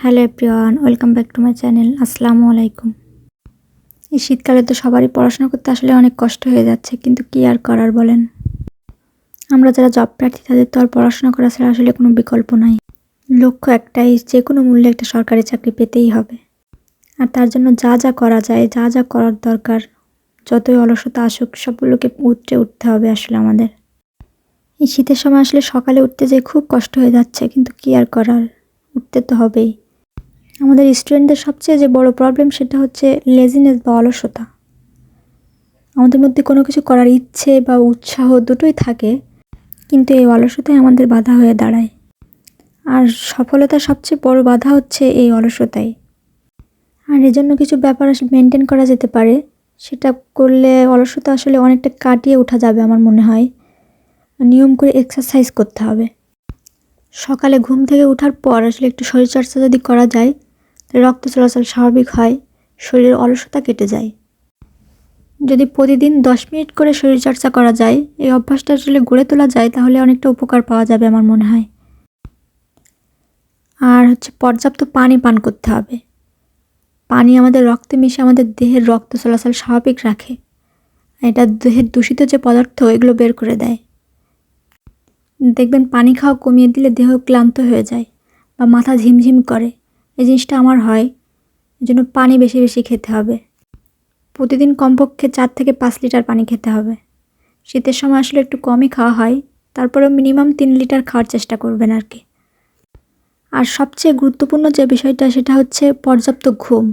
Hello everyone, welcome back to my channel. আসসালামু আলাইকুম। এই শীতকালে তো সবারই পড়াশোনা করতে আসলে অনেক কষ্ট হয়ে যাচ্ছে, কিন্তু কি আর করার বলেন। আমরা যারা জব প্রার্থী তাদের তো আর পড়াশোনা করা ছাড়া আসলে কোনো বিকল্প নাই। লক্ষ্য একটাই, যে কোনো মূল্যে একটা সরকারি চাকরি পেতেই হবে। আর তার জন্য যা যা করা যায়, যা যা করার দরকার, যতই অলসতা আসুক সবগুলোকে উঠতে হবে আসলে আমাদের। এই শীতের সময় আসলে সকালে উঠতে যেয়ে খুব কষ্ট হয়ে যাচ্ছে, কিন্তু কি আর করার, উঠতে তো হবেই। আমাদের স্টুডেন্টদের সবচেয়ে যে বড় প্রবলেম সেটা হচ্ছে লেজিনেস বা অলসতা। আমাদের মধ্যে কোনো কিছু করার ইচ্ছে বা উৎসাহ দুটোই থাকে, কিন্তু এই অলসতাই আমাদের বাধা হয়ে দাঁড়ায়। আর সফলতার সবচেয়ে বড় বাধা হচ্ছে এই অলসতাই। আর এজন্য কিছু ব্যাপার আসলে মেনটেন করা যেতে পারে, সেটা করলে অলসতা আসলে অনেকটা কাটিয়ে ওঠা যাবে আমার মনে হয়। নিয়ম করে এক্সারসাইজ করতে হবে। সকালে ঘুম থেকে ওঠার পর আসলে একটু শরীরচর্চা যদি করা যায়, রক্ত চলাচল স্বাভাবিক হয়, শরীরের অলসতা কেটে যায়। যদি প্রতিদিন 10 মিনিট করে শরীরচর্চা করা যায়, এই অভ্যাসটা আসলে গড়ে তোলা যায়, তাহলে অনেকটা উপকার পাওয়া যাবে আমার মনে হয়। আর হচ্ছে পর্যাপ্ত পানি পান করতে হবে। পানি আমাদের রক্তে মিশে আমাদের দেহের রক্ত চলাচল স্বাভাবিক রাখে। এটা দেহের দূষিত যে পদার্থ এগুলো বের করে দেয়। দেখবেন পানি খাওয়া কমিয়ে দিলে দেহ ক্লান্ত হয়ে যায় বা মাথা ঝিমঝিম করে, এই জিনিসটা আমার হয়। এজন্য পানি বেশি বেশি খেতে হবে। প্রতিদিন কমপক্ষে 4 থেকে 5 লিটার পানি খেতে হবে। শীতের সময় আসলে একটু কমই খাওয়া হয়, তারপরেও মিনিমাম 3 লিটার খাওয়ার চেষ্টা করবেন আর কি। আর সবচেয়ে গুরুত্বপূর্ণ যে বিষয়টা সেটা হচ্ছে পর্যাপ্ত ঘুম।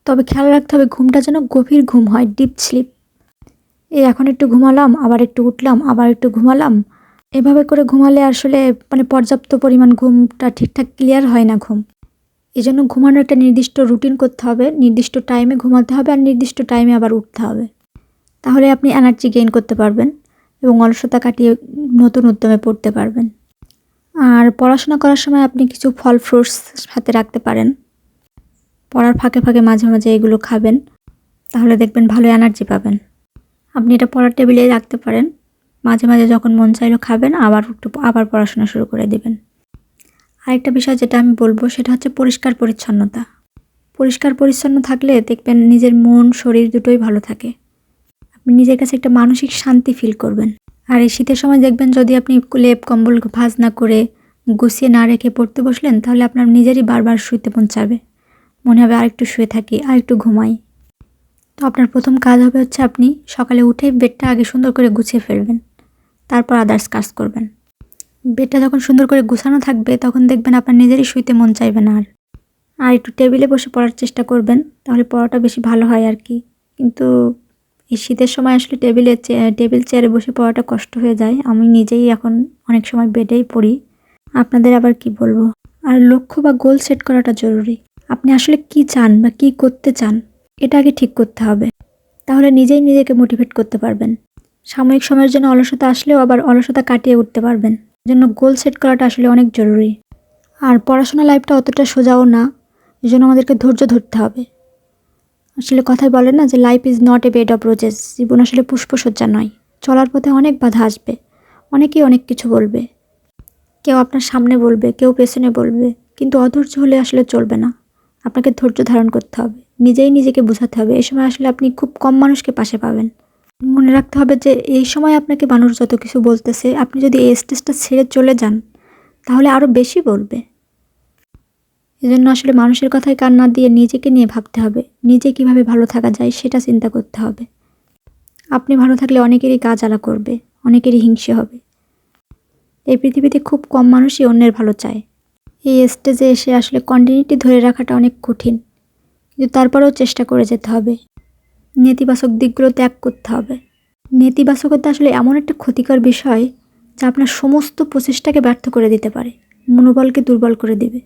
তবে খেয়াল রাখতে হবে ঘুমটা যেন গভীর ঘুম হয়, ডিপ স্লিপ। এখন একটু ঘুমালাম, আবার একটু উঠলাম, আবার একটু ঘুমালাম, এভাবে করে ঘুমালে আসলে পর্যাপ্ত পরিমাণ ঘুমটা ঠিকঠাক ক্লিয়ার হয় না ঘুম। এজন্য ঘুমানোর একটা নির্দিষ্ট রুটিন করতে হবে, নির্দিষ্ট টাইমে ঘুমাতে হবে আর নির্দিষ্ট টাইমে আবার উঠতে হবে। তাহলে আপনি এনার্জি গেইন করতে পারবেন এবং অলসতা কাটিয়ে নতুন উদ্যমে পড়তে পারবেন। আর পড়াশোনা করার সময় আপনি কিছু ফল ফ্রুটস সাথে রাখতে পারেন। পড়ার ফাঁকে ফাঁকে মাঝে মাঝে এগুলো খাবেন, তাহলে দেখবেন ভালো এনার্জি পাবেন। আপনি এটা পড়ার টেবিলেই রাখতে পারেন, মাঝে মাঝে যখন মন চাইলো খাবেন, আবার পড়াশোনা শুরু করে দিবেন। আরেকটা বিষয় যেটা আমি বলবো সেটা হচ্ছে পরিষ্কার পরিচ্ছন্নতা। পরিষ্কার পরিচ্ছন্ন থাকলে দেখবেন নিজের মন শরীর দুটোই ভালো থাকে। আপনি নিজের কাছে একটা মানসিক শান্তি ফিল করবেন। আর এই শীতের সময় দেখবেন যদি আপনি লেপ কম্বল ভাঁজ না করে গুছিয়ে না রেখে পড়তে বসলেন, তাহলে আপনার নিজেরই বারবার শুইতে মন চাবে, মনে হবে আরেকটু শুয়ে থাকি, আরেকটু ঘুমাই। তো আপনার প্রথম কাজ হবে হচ্ছে আপনি সকালে উঠে বেডটা আগে সুন্দর করে গুছিয়ে ফেলবেন, তারপর আদার্স কাজ করবেন। বেডটা যখন সুন্দর করে গুছানো থাকবে তখন দেখবেন আপনার নিজেরই শুইতে মন চাইবে না। আর একটু টেবিলে বসে পড়ার চেষ্টা করবেন, তাহলে পড়াটা বেশি ভালো হয় আর কি। কিন্তু এই শীতের সময় আসলে টেবিল চেয়ারে বসে পড়াটা কষ্ট হয়ে যায়। আমি নিজেই এখন অনেক সময় বেডেই পড়ি। আপনাদের আবার কি বলবো। আর লক্ষ্য বা গোল সেট করাটা জরুরি। আপনি আসলে কি চান বা কি করতে চান এটা আগে ঠিক করতে হবে, তাহলে নিজেই নিজেকে মোটিভেট করতে পারবেন। সাময়িক সময়ের জন্য অলসতা আসলেও আবার অলসতা কাটিয়ে উঠতে পারবেন। এজন্য গোল সেট করাটা আসলে অনেক জরুরি। আর পড়াশোনা লাইফটা অতটা সোজাও না, এজন্য আমাদেরকে ধৈর্য ধরতে হবে। আসলে কথায় বলে না যে life is not a bed of roses. জীবন আসলে পুষ্পসজ্জা নয়। চলার পথে অনেক বাধা আসবে, অনেকেই অনেক কিছু বলবে। কেউ আপনার সামনে বলবে, কেউ পেছনে বলবে, কিন্তু অধৈর্য হলে আসলে চলবে না। আপনাকে ধৈর্য ধারণ করতে হবে, নিজেই নিজেকে বোঝাতে হবে। এই সময় আসলে আপনি খুব কম মানুষকে পাশে পাবেন। মনে রাখতে হবে যে এই সময় আপনাকে মানুষ যত কিছু বলতেছে, আপনি যদি এই স্টেজটা ছেড়ে চলে যান তাহলে আরও বেশি বলবে। এজন্য আসলে মানুষের কথায় কান না দিয়ে নিজেকে নিয়ে ভাবতে হবে, নিজে কিভাবে ভালো থাকা যায় সেটা চিন্তা করতে হবে। আপনি ভালো থাকলে অনেকেরই গা জ্বালা করবে, অনেকেরই হিংসে হবে। এই পৃথিবীতে খুব কম মানুষই অন্যের ভালো চায়। এই স্টেজে এসে আসলে কন্টিনিউটি ধরে রাখাটা অনেক কঠিন, কিন্তু তারপরেও চেষ্টা করে যেতে হবে। নেতিবাচক দিকগুলো ত্যাগ করতে হবে। নেতিবাচকতা আসলে এমন একটা ক্ষতিকর বিষয় যা আপনার সমস্ত প্রচেষ্টাকে ব্যর্থ করে দিতে পারে, মনোবলকে দুর্বল করে দিবে।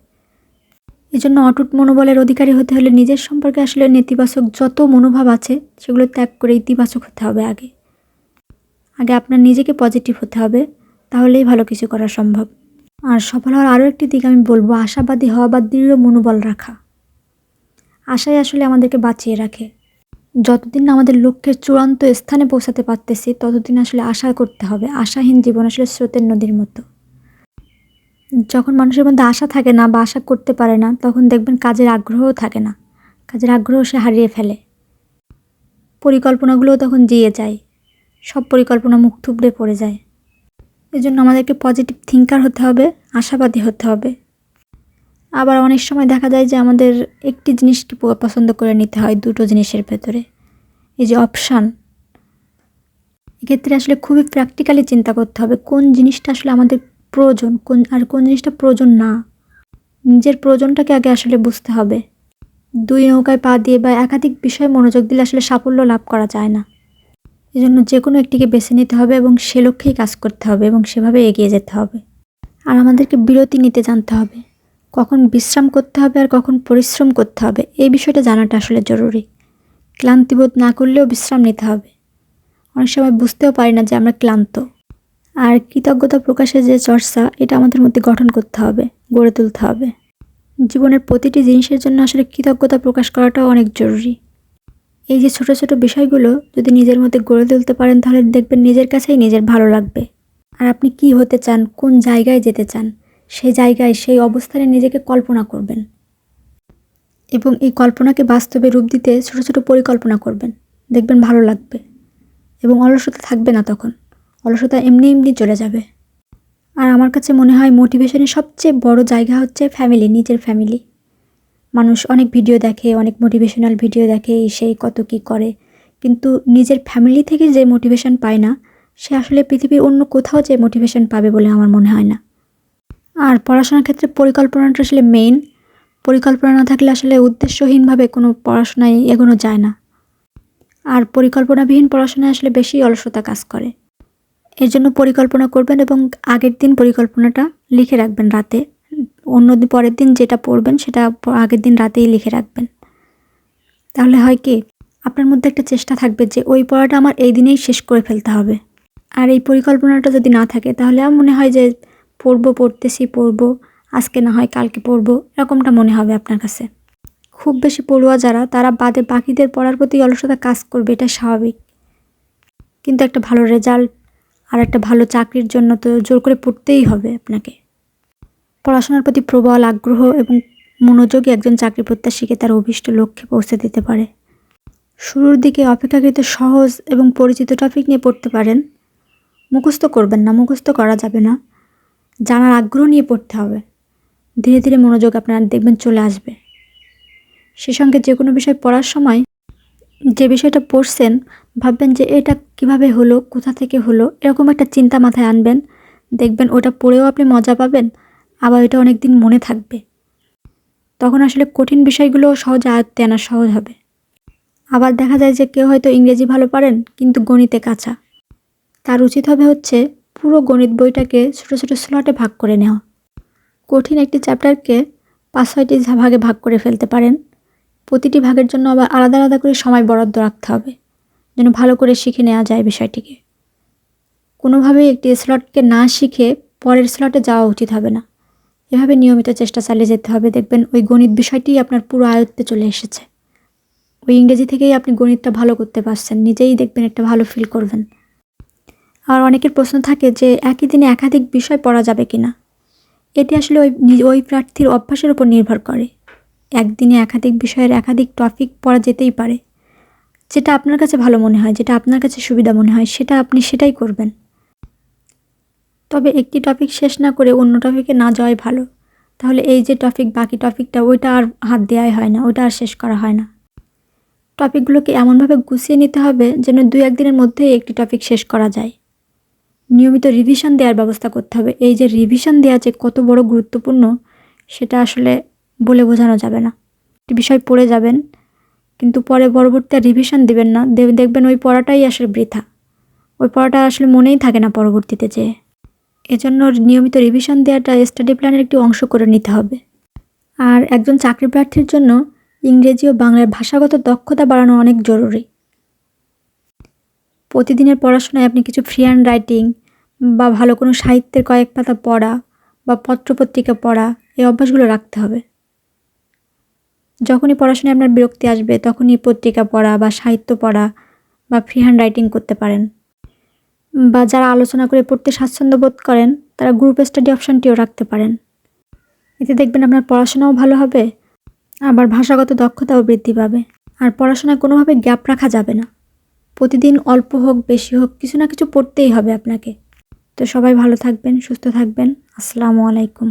এজন্য অটুট মনোবলের অধিকারী হতে হলে নিজের সম্পর্কে আসলে নেতিবাচক যত মনোভাব আছে সেগুলো ত্যাগ করে ইতিবাচক হতে হবে। আগে আপনার নিজেকে পজিটিভ হতে হবে, তাহলেই ভালো কিছু করা সম্ভব। আর সফল হওয়ার আরও একটি দিক আমি বলবো, আশাবাদী হওয়া বা দৃঢ় মনোবল রাখা। আশাই আসলে আমাদেরকে বাঁচিয়ে রাখে। যতদিন না আমাদের লক্ষ্যের চূড়ান্ত স্থানে পৌঁছাতে পারতেছি ততদিন আসলে আশা করতে হবে। আশাহীন জীবন আসলে স্রোতের নদীর মতো। যখন মানুষের মধ্যে আশা থাকে না বা আশা করতে পারে না, তখন দেখবেন কাজের আগ্রহও থাকে না, কাজের আগ্রহ সে হারিয়ে ফেলে, পরিকল্পনাগুলোও তখন জিয়ে যায়, সব পরিকল্পনা মুখ থুবড়ে পড়ে যায়। এজন্য আমাদেরকে পজিটিভ থিঙ্কার হতে হবে, আশাবাদী হতে হবে। আবার অনেক সময় দেখা যায় যে আমাদের একটি জিনিসকে পছন্দ করে নিতে হয় দুটো জিনিসের ভেতরে, এই যে অপশান। এক্ষেত্রে আসলে খুবই প্র্যাকটিক্যালি চিন্তা করতে হবে কোন জিনিসটা আসলে আমাদের প্রয়োজন, কোন জিনিসটা প্রয়োজন না। নিজের প্রয়োজনটাকে আগে আসলে বুঝতে হবে। দুই নৌকায় পা দিয়ে বা একাধিক বিষয়ে মনোযোগ দিলে আসলে সাফল্য লাভ করা যায় না। এজন্য যে কোনো একটিকে বেছে নিতে হবে এবং সে লক্ষ্যেই কাজ করতে হবে এবং সেভাবে এগিয়ে যেতে হবে। আর আমাদেরকে বিরতি নিতে জানতে হবে, কখন বিশ্রাম করতে হবে আর কখন পরিশ্রম করতে হবে, এই বিষয়টা জানাটা আসলে জরুরি। ক্লান্তিবোধ না করলেও বিশ্রাম নিতে হবে। অনেক সময় বুঝতেও পারি না যে আমরা ক্লান্ত। আর কৃতজ্ঞতা প্রকাশের যে চর্চা, এটা আমাদের মধ্যে গঠন করতে হবে, গড়ে তুলতে হবে। জীবনের প্রতিটি জিনিসের জন্য আসলে কৃতজ্ঞতা প্রকাশ করাটাও অনেক জরুরি। এই যে ছোট ছোট বিষয়গুলো যদি নিজের মধ্যে গড়ে তুলতে পারেন, তাহলে দেখবেন নিজের কাছেই নিজের ভালো লাগবে। আর আপনি কি হতে চান, কোন জায়গায় যেতে চান, সেই জায়গায় সেই অবস্থানে নিজেকে কল্পনা করবেন এবং এই কল্পনাকে বাস্তবে রূপ দিতে ছোট ছোট পরিকল্পনা করবেন। দেখবেন ভালো লাগবে এবং অলসতা থাকবে না তখন, অলসতা এমনি এমনি চলে যাবে। আর আমার কাছে মনে হয় মোটিভেশনের সবচেয়ে বড় জায়গা হচ্ছে ফ্যামিলি, নিজের ফ্যামিলি। মানুষ অনেক ভিডিও দেখে, অনেক মোটিভেশনাল ভিডিও দেখে, সেই কত কী করে, কিন্তু নিজের ফ্যামিলি থেকে যে মোটিভেশন পায় না, সে আসলে পৃথিবীর অন্য কোথাও যে মোটিভেশন পাবে বলে আমার মনে হয় না। আর পড়াশোনার ক্ষেত্রে পরিকল্পনাটা আসলে মেইন। পরিকল্পনা না থাকলে আসলে উদ্দেশ্যহীনভাবে কোনো পড়াশোনায় এগোনো যায় না। আর পরিকল্পনাবিহীন পড়াশোনায় আসলে বেশি অলসতা কাজ করে। এর জন্য পরিকল্পনা করবেন এবং আগের দিন পরিকল্পনাটা লিখে রাখবেন রাতে। অন্যদিন পরের দিন যেটা পড়বেন সেটা আগের দিন রাতেই লিখে রাখবেন। তাহলে হয় কি, আপনার মধ্যে একটা চেষ্টা থাকবে যে ওই পড়াটা আমার এই দিনেই শেষ করে ফেলতে হবে। আর এই পরিকল্পনাটা যদি না থাকে, তাহলে আমার মনে হয় যে পড়বো, আজকে না হয় কালকে পড়বো, এরকমটা মনে হবে আপনার কাছে। খুব বেশি পড়ুয়া যারা, তারা বাকিদের পড়ার প্রতি অলসতা কাজ করবে, এটা স্বাভাবিক। কিন্তু একটা ভালো রেজাল্ট আর একটা ভালো চাকরির জন্য তো জোর করে পড়তেই হবে আপনাকে। পড়াশোনার প্রতি প্রবল আগ্রহ এবং মনোযোগী একজন চাকরি প্রত্যাশীকে তার অভীষ্ট লক্ষ্যে পৌঁছে দিতে পারে। শুরুর দিকে অপেক্ষাকৃত সহজ এবং পরিচিত টপিক নিয়ে পড়তে পারেন। মুখস্থ করবেন না, মুখস্থ করা যাবে না, জানার আগ্রহ নিয়ে পড়তে হবে। ধীরে ধীরে মনোযোগ আপনার দেখবেন চলে আসবে। সে সঙ্গে যে কোনো বিষয় পড়ার সময় যে বিষয়টা পড়ছেন ভাববেন যে এটা কিভাবে হলো, কোথা থেকে হলো, এরকম একটা চিন্তা মাথায় আনবেন। দেখবেন ওটা পড়েও আপনি মজা পাবেন, আবার এটা অনেক দিন মনে থাকবে। তখন আসলে কঠিন বিষয়গুলো সহজে আয়ত্তে আনা সহজ হবে। আবার দেখা যায় যে কেউ হয়তো ইংরেজি ভালো পারেন কিন্তু গণিতে কাঁচা, তার উচিত হচ্ছে পুরো গণিত বইটাকে ছোটো ছোটো স্লটে ভাগ করে নেওয়া। কঠিন একটি চ্যাপ্টারকে 5-6টি ভাগে ভাগ করে ফেলতে পারেন। প্রতিটি ভাগের জন্য আবার আলাদা আলাদা করে সময় বরাদ্দ রাখতে হবে, যেন ভালো করে শিখে নেওয়া যায় বিষয়টিকে। কোনোভাবেই একটি স্লটকে না শিখে পরের স্লটে যাওয়া উচিত হবে না। এভাবে নিয়মিত চেষ্টা চালিয়ে যেতে হবে। দেখবেন ওই গণিত বিষয়টি আপনার পুরো আয়ত্তে চলে এসেছে। ওই ইংরেজি থেকেই আপনি গণিতটা ভালো করতে পারছেন, নিজেই দেখবেন একটা ভালো ফিল করবেন। আর অনেকের প্রশ্ন থাকে যে একই দিনে একাধিক বিষয় পড়া যাবে কিনা। এটি আসলে ওই প্রার্থীর অভ্যাসের উপর নির্ভর করে। একদিনে একাধিক বিষয়ের একাধিক টপিক পড়া যেতেই পারে। যেটা আপনার কাছে ভালো মনে হয়, যেটা আপনার কাছে সুবিধা মনে হয়, সেটাই করবেন। তবে একটি টপিক শেষ না করে অন্য টপিকে না যাওয়াই ভালো। তাহলে এই যে বাকি টপিকটা, ওইটা আর হাত দেওয়াই হয় না, ওইটা আর শেষ করা হয় না। টপিকগুলোকে এমনভাবে গুছিয়ে নিতে হবে যেন 2-1 দিনের মধ্যেই একটি টপিক শেষ করা যায়। নিয়মিত রিভিশন দেওয়ার ব্যবস্থা করতে হবে। এই যে রিভিশন দেওয়া যে কত বড় গুরুত্বপূর্ণ, সেটা আসলে বলে বোঝানো যাবে না। একটি বিষয় পড়ে যাবেন কিন্তু পরে পরবর্তী রিভিশন দিবেন না, দেখবেন ওই পড়াটাই আসলে বৃথা। ওই পড়াটা আসলে মনেই থাকে না পরবর্তীতে যেয়ে। এজন্য নিয়মিত রিভিশন দেওয়াটা স্টাডি প্ল্যানের একটি অংশ করে নিতে হবে। আর একজন চাকরি প্রার্থীর জন্য ইংরেজি ও বাংলার ভাষাগত দক্ষতা বাড়ানো অনেক জরুরি। প্রতিদিনের পড়াশোনায় আপনি কিছু ফ্রি হ্যান্ড রাইটিং বা ভালো কোনো সাহিত্যের কয়েক পাতা পড়া বা পত্রপত্রিকা পড়া, এই অভ্যাসগুলো রাখতে হবে। যখনই পড়াশোনায় আপনার বিরক্তি আসবে, তখনই পত্রিকা পড়া বা সাহিত্য পড়া বা ফ্রি হ্যান্ড রাইটিং করতে পারেন। বা যারা আলোচনা করে পড়তে স্বাচ্ছন্দ্য বোধ করেন তারা গ্রুপ স্টাডি অপশনটিও রাখতে পারেন। এতে দেখবেন আপনার পড়াশোনাও ভালো হবে, আবার ভাষাগত দক্ষতাও বৃদ্ধি পাবে। আর পড়াশোনায় কোনোভাবে গ্যাপ রাখা যাবে না, প্রতিদিন অল্প হোক বেশি হোক কিছু না কিছু পড়তেই হবে আপনাকে। তো সবাই ভালো থাকবেন, সুস্থ থাকবেন। আসসালামু আলাইকুম।